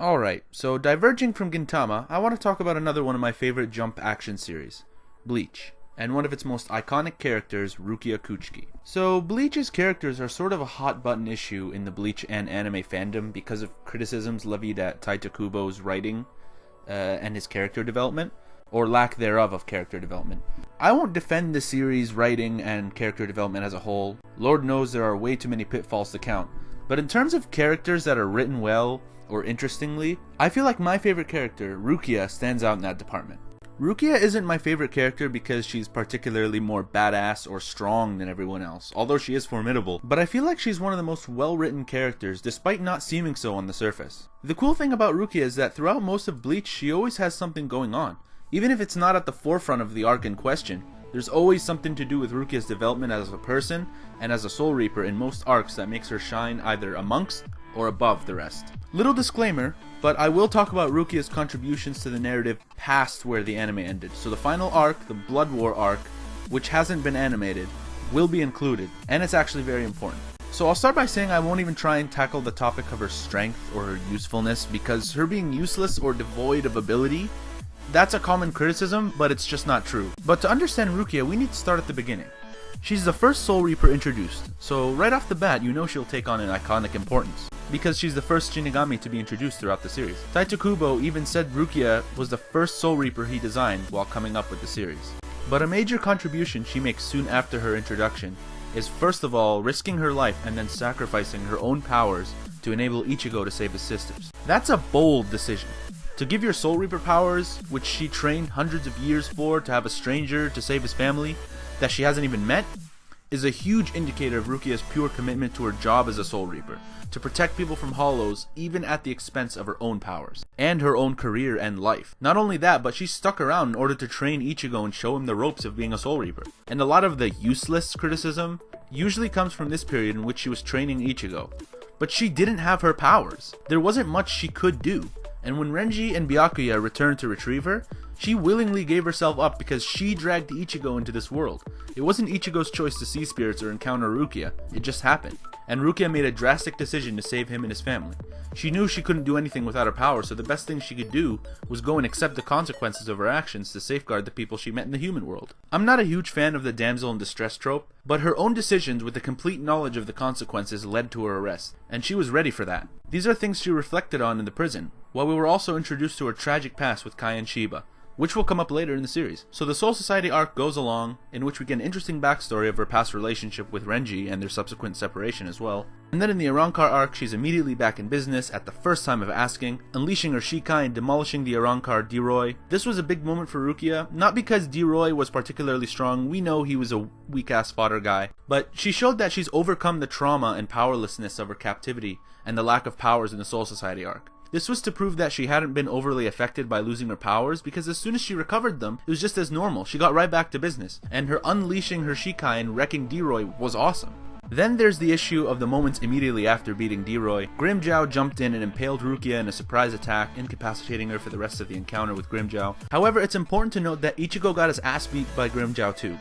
Alright, so diverging from Gintama, I want to talk about another one of my favorite jump action series, Bleach, and one of its most iconic characters, Rukia. So Bleach's characters are sort of a hot button issue in the Bleach and anime fandom because of criticisms levied at Taita Kubo's writing and his character development, or lack thereof of character development. I won't defend the series' writing and character development as a whole. Lord knows there are way too many pitfalls to count. But in terms of characters that are written well, or interestingly, I feel like my favorite character, Rukia, stands out in that department. Rukia isn't my favorite character because she's particularly more badass or strong than everyone else, although she is formidable, but I feel like she's one of the most well-written characters despite not seeming so on the surface. The cool thing about Rukia is that throughout most of Bleach, she always has something going on. Even if it's not at the forefront of the arc in question, there's always something to do with Rukia's development as a person and as a Soul Reaper in most arcs that makes her shine either amongst or above the rest. Little disclaimer, but I will talk about Rukia's contributions to the narrative past where the anime ended. So the final arc, the Blood War arc, which hasn't been animated, will be included, and it's actually very important. So I'll start by saying I won't even try and tackle the topic of her strength or her usefulness, because her being useless or devoid of ability, that's a common criticism, but it's just not true. But to understand Rukia, we need to start at the beginning. She's the first Soul Reaper introduced, so right off the bat you know she'll take on an iconic importance, because she's the first Shinigami to be introduced throughout the series. Taita Kubo even said Rukia was the first Soul Reaper he designed while coming up with the series. But a major contribution she makes soon after her introduction is first of all risking her life and then sacrificing her own powers to enable Ichigo to save his sisters. That's a bold decision. To give your Soul Reaper powers, which she trained hundreds of years for, to have a stranger to save his family that she hasn't even met, is a huge indicator of Rukia's pure commitment to her job as a Soul Reaper, to protect people from hollows even at the expense of her own powers, and her own career and life. Not only that, but she stuck around in order to train Ichigo and show him the ropes of being a Soul Reaper. And a lot of the useless criticism usually comes from this period in which she was training Ichigo. But she didn't have her powers. There wasn't much she could do. And when Renji and Byakuya returned to retrieve her, she willingly gave herself up because she dragged Ichigo into this world. It wasn't Ichigo's choice to see spirits or encounter Rukia, it just happened. And Rukia made a drastic decision to save him and his family. She knew she couldn't do anything without her power, so the best thing she could do was go and accept the consequences of her actions to safeguard the people she met in the human world. I'm not a huge fan of the damsel in distress trope, but her own decisions with the complete knowledge of the consequences led to her arrest, and she was ready for that. These are things she reflected on in the prison, while we were also introduced to her tragic past with Kai and Shiba, which will come up later in the series. So the Soul Society arc goes along, in which we get an interesting backstory of her past relationship with Renji and their subsequent separation as well. And then in the Arrancar arc, she's immediately back in business at the first time of asking, unleashing her Shikai and demolishing the Arrancar D-Roy. This was a big moment for Rukia, not because D-Roy was particularly strong, we know he was a weak-ass fodder guy, but she showed that she's overcome the trauma and powerlessness of her captivity and the lack of powers in the Soul Society arc. This was to prove that she hadn't been overly affected by losing her powers, because as soon as she recovered them, it was just as normal. She got right back to business, and her unleashing her Shikai and wrecking D-Roy was awesome. Then there's the issue of the moments immediately after beating D-Roy. Grimmjow jumped in and impaled Rukia in a surprise attack, incapacitating her for the rest of the encounter with Grimmjow. However, it's important to note that Ichigo got his ass beat by Grimmjow too.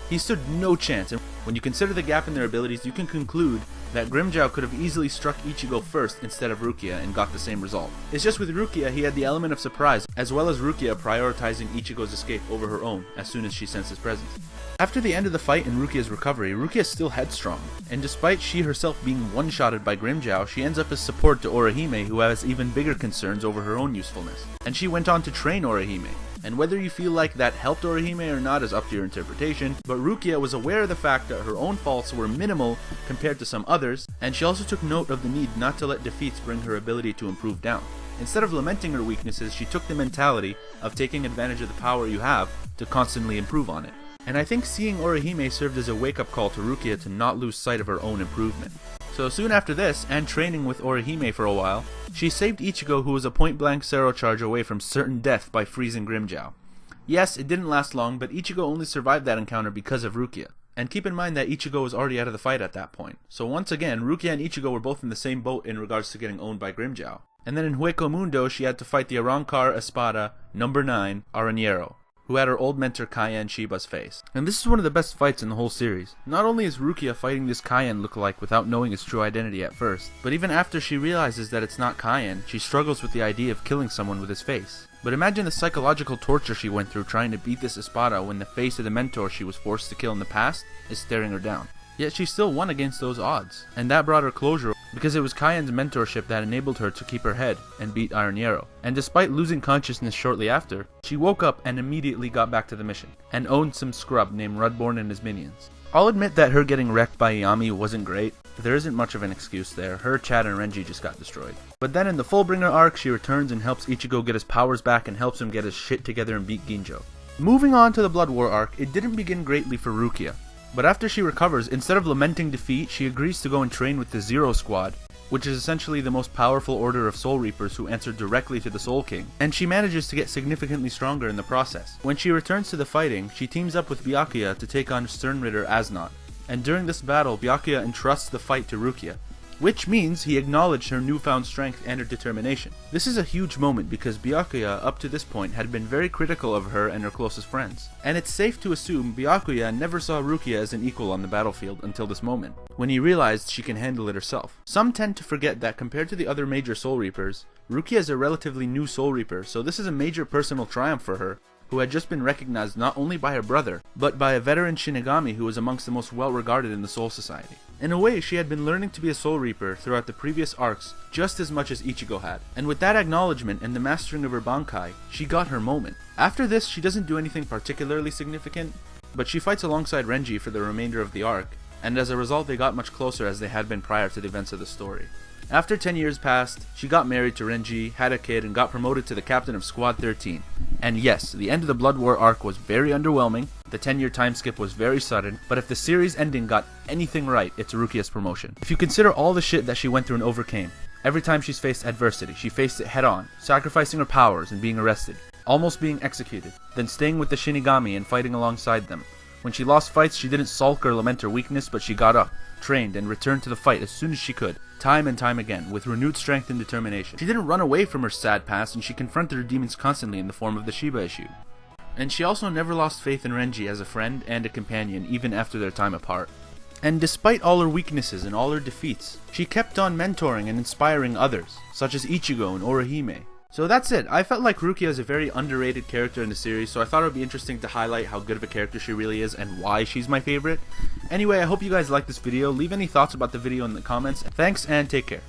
He stood no chance, and when you consider the gap in their abilities, you can conclude that Grimmjow could have easily struck Ichigo first instead of Rukia and got the same result. It's just with Rukia, he had the element of surprise, as well as Rukia prioritizing Ichigo's escape over her own as soon as she sensed his presence. After the end of the fight and Rukia's recovery, Rukia is still headstrong, and despite she herself being one-shotted by Grimmjow, she ends up as support to Orihime, who has even bigger concerns over her own usefulness. And she went on to train Orihime. And whether you feel like that helped Orihime or not is up to your interpretation, but Rukia was aware of the fact that her own faults were minimal compared to some others, and she also took note of the need not to let defeats bring her ability to improve down. Instead of lamenting her weaknesses, she took the mentality of taking advantage of the power you have to constantly improve on it. And I think seeing Orihime served as a wake-up call to Rukia to not lose sight of her own improvement. So soon after this, and training with Orihime for a while, she saved Ichigo, who was a point-blank Sero charge away from certain death by freezing Grimmjow. Yes, it didn't last long, but Ichigo only survived that encounter because of Rukia. And keep in mind that Ichigo was already out of the fight at that point. So once again, Rukia and Ichigo were both in the same boat in regards to getting owned by Grimmjow. And then in Hueco Mundo, she had to fight the Arrancar Espada, number 9, Arañero. who had her old mentor Cayenne Shiba's face. And this is one of the best fights in the whole series. Not only is Rukia fighting this Cayenne lookalike without knowing his true identity at first, but even after she realizes that it's not Cayenne, she struggles with the idea of killing someone with his face. But imagine the psychological torture she went through trying to beat this Espada when the face of the mentor she was forced to kill in the past is staring her down. Yet she still won against those odds, and that brought her closure because it was Cayenne's mentorship that enabled her to keep her head and beat Iron Yarrow. And despite losing consciousness shortly after, she woke up and immediately got back to the mission, and owned some scrub named Rudborn and his minions. I'll admit that her getting wrecked by Yami wasn't great, but there isn't much of an excuse there. Her, Chad, and Renji just got destroyed. But then in the Fullbringer arc, she returns and helps Ichigo get his powers back and helps him get his shit together and beat Ginjo. Moving on to the Blood War arc, it didn't begin greatly for Rukia. But after she recovers, instead of lamenting defeat, she agrees to go and train with the Zero Squad, which is essentially the most powerful order of Soul Reapers who answer directly to the Soul King, and she manages to get significantly stronger in the process. When she returns to the fighting, she teams up with Byakuya to take on Sternritter Asnot, and during this battle, Byakuya entrusts the fight to Rukia, which means he acknowledged her newfound strength and her determination. This is a huge moment because Byakuya up to this point had been very critical of her and her closest friends, and it's safe to assume Byakuya never saw Rukia as an equal on the battlefield until this moment, when he realized she can handle it herself. Some tend to forget that compared to the other major Soul Reapers, Rukia is a relatively new Soul Reaper, so this is a major personal triumph for her, who had just been recognized not only by her brother, but by a veteran Shinigami who was amongst the most well-regarded in the Soul Society. In a way, she had been learning to be a Soul Reaper throughout the previous arcs just as much as Ichigo had, and with that acknowledgement and the mastering of her Bankai, she got her moment. After this, she doesn't do anything particularly significant, but she fights alongside Renji for the remainder of the arc, and as a result they got much closer as they had been prior to the events of the story. After 10 years passed, she got married to Renji, had a kid, and got promoted to the captain of Squad 13. And yes, the end of the Blood War arc was very underwhelming, the 10-year time skip was very sudden, but if the series ending got anything right, it's Rukia's promotion. If you consider all the shit that she went through and overcame, every time she's faced adversity, she faced it head on, sacrificing her powers and being arrested, almost being executed, then staying with the Shinigami and fighting alongside them. When she lost fights, she didn't sulk or lament her weakness, but she got up, trained, and returned to the fight as soon as she could, time and time again, with renewed strength and determination. She didn't run away from her sad past, and she confronted her demons constantly in the form of the Shiba issue. And she also never lost faith in Renji as a friend and a companion, even after their time apart. And despite all her weaknesses and all her defeats, she kept on mentoring and inspiring others, such as Ichigo and Orihime. So that's it. I felt like Rukia is a very underrated character in the series, so I thought it would be interesting to highlight how good of a character she really is and why she's my favorite. Anyway, I hope you guys liked this video. Leave any thoughts about the video in the comments. Thanks and take care.